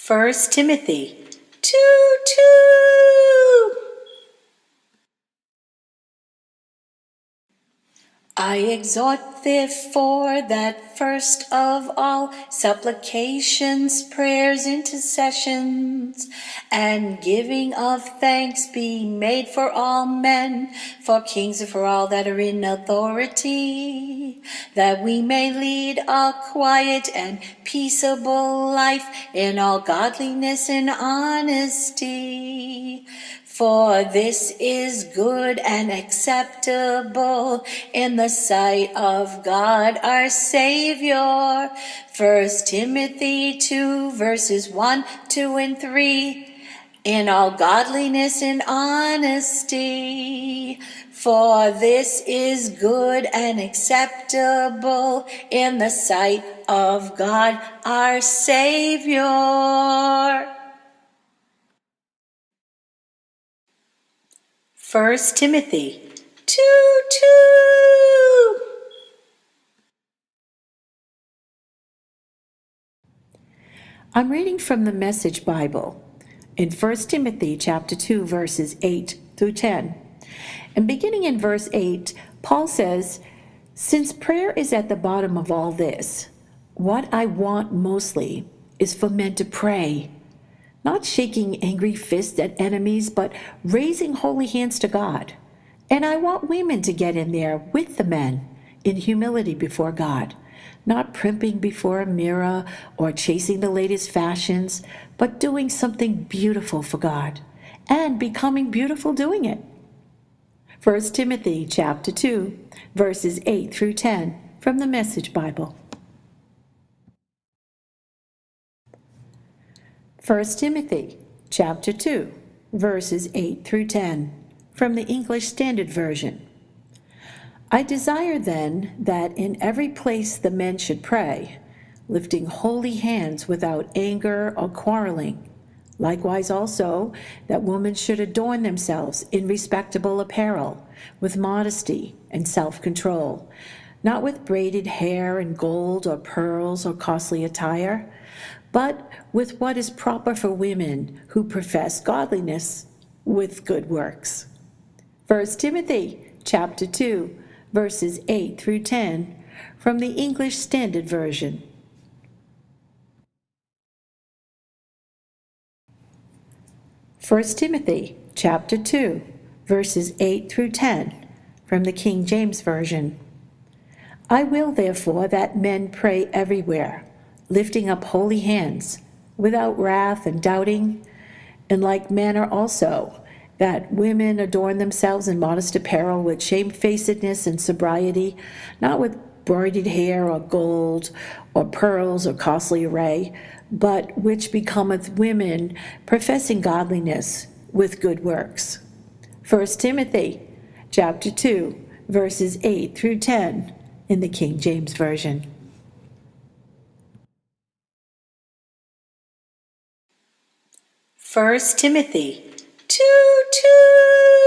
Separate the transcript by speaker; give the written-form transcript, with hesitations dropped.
Speaker 1: First Timothy 2:2. I exhort therefore that first of all supplications, prayers, intercessions, and giving of thanks be made for all men, for kings and for all that are in authority, that we may lead a quiet and peaceable life in all godliness and honesty. For this is good and acceptable in the sight of God our Savior. First Timothy 2 verses 1, 2, and 3. In all godliness and honesty. For this is good and acceptable in the sight of God our Savior. First Timothy 2:2. I'm reading from the Message Bible in First Timothy chapter 2 verses 8 through 10. And beginning in verse 8, Paul says, "Since prayer is at the bottom of all this, what I want mostly is for men to pray, not shaking angry fists at enemies, but raising holy hands to God. And I want women to get in there with the men in humility before God, not primping before a mirror or chasing the latest fashions, but doing something beautiful for God and becoming beautiful doing it." First Timothy chapter 2, verses 8 through 10 from the Message Bible. First Timothy chapter 2, verses 8 through 10 from the English Standard Version. I desire then that in every place the men should pray, lifting holy hands without anger or quarreling. Likewise also that women should adorn themselves in respectable apparel, with modesty and self-control, not with braided hair and gold or pearls or costly attire, but with what is proper for women who profess godliness with good works. First Timothy chapter 2, verses 8 through 10 from the English Standard Version. First Timothy chapter 2, verses 8 through 10 from the King James Version. I will therefore that men pray everywhere, lifting up holy hands, without wrath and doubting. In like manner also, that women adorn themselves in modest apparel with shamefacedness and sobriety, not with broidered hair or gold or pearls or costly array, but which becometh women professing godliness with good works. First Timothy chapter 2, verses 8 through 10 in the King James Version. First Timothy 2:2.